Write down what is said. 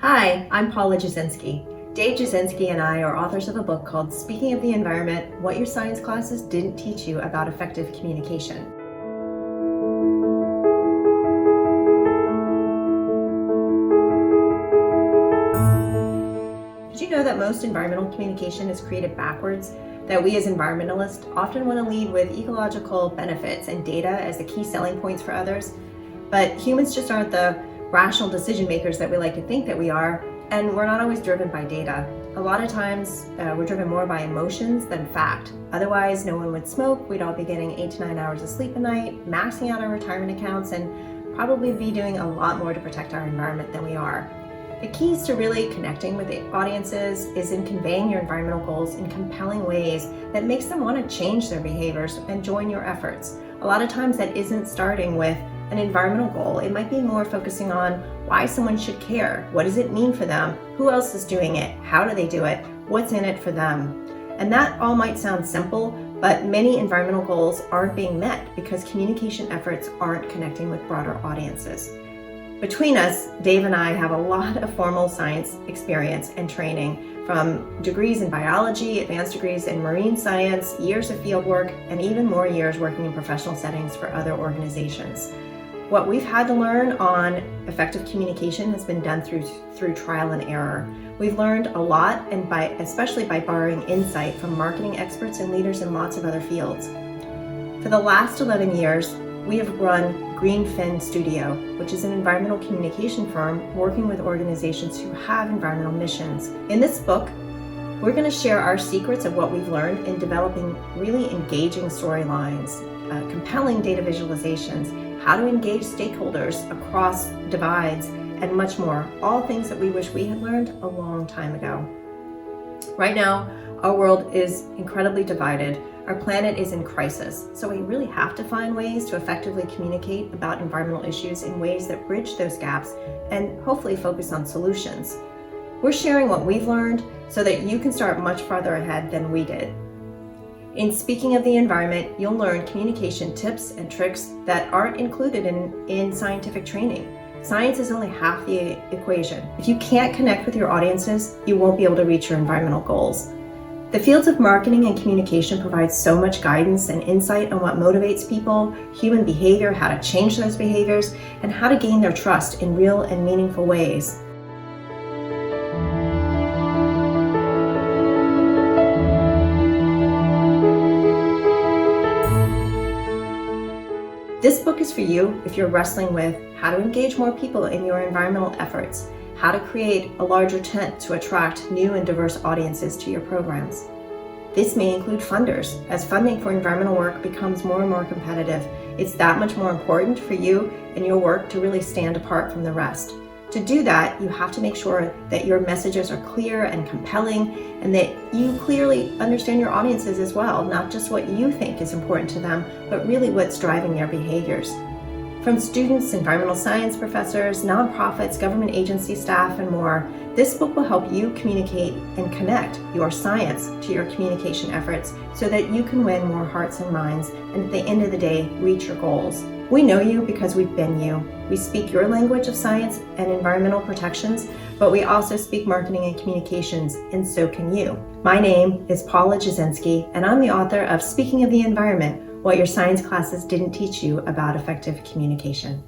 Hi, I'm Paula Jasinski. Dave Jasinski and I are authors of a book called Speaking of the Environment, What Your Science Classes Didn't Teach You About Effective Communication. Did you know that most environmental communication is created backwards? That we as environmentalists often want to lead with ecological benefits and data as the key selling points for others, but humans just aren't the rational decision makers that we like to think that we are, and we're not always driven by data. A lot of times we're driven more by emotions than fact. Otherwise, no one would smoke, we'd all be getting 8 to 9 hours of sleep a night, maxing out our retirement accounts, and probably be doing a lot more to protect our environment than we are. The keys to really connecting with the audiences is in conveying your environmental goals in compelling ways that makes them want to change their behaviors and join your efforts. A lot of times that isn't starting with an environmental goal. It might be more focusing on why someone should care. What does it mean for them? Who else is doing it? How do they do it? What's in it for them? And that all might sound simple, but many environmental goals aren't being met because communication efforts aren't connecting with broader audiences. Between us, Dave and I have a lot of formal science experience and training, from degrees in biology, advanced degrees in marine science, years of field work, and even more years working in professional settings for other organizations. What we've had to learn on effective communication has been done through trial and error. We've learned a lot, and especially by borrowing insight from marketing experts and leaders in lots of other fields. For the last 11 years, we have run Greenfin Studio, which is an environmental communication firm working with organizations who have environmental missions. In this book, we're going to share our secrets of what we've learned in developing really engaging storylines, compelling data visualizations, how to engage stakeholders across divides, and much more. All things that we wish we had learned a long time ago. Right now, our world is incredibly divided. Our planet is in crisis, so we really have to find ways to effectively communicate about environmental issues in ways that bridge those gaps and hopefully focus on solutions. We're sharing what we've learned so that you can start much farther ahead than we did. In Speaking of the Environment, you'll learn communication tips and tricks that aren't included in scientific training. Science is only half the equation. If you can't connect with your audiences, you won't be able to reach your environmental goals. The fields of marketing and communication provide so much guidance and insight on what motivates people, human behavior, how to change those behaviors, and how to gain their trust in real and meaningful ways. This book is for you if you're wrestling with how to engage more people in your environmental efforts, how to create a larger tent to attract new and diverse audiences to your programs. This may include funders. As funding for environmental work becomes more and more competitive, it's that much more important for you and your work to really stand apart from the rest. To do that, you have to make sure that your messages are clear and compelling, and that you clearly understand your audiences as well, not just what you think is important to them, but really what's driving their behaviors. From students, environmental science professors, nonprofits, government agency staff, and more, this book will help you communicate and connect your science to your communication efforts so that you can win more hearts and minds, and at the end of the day, reach your goals. We know you because we've been you. We speak your language of science and environmental protections, but we also speak marketing and communications, and so can you. My name is Paula Jasinski, and I'm the author of Speaking of the Environment, What Your Science Classes Didn't Teach You About Effective Communication.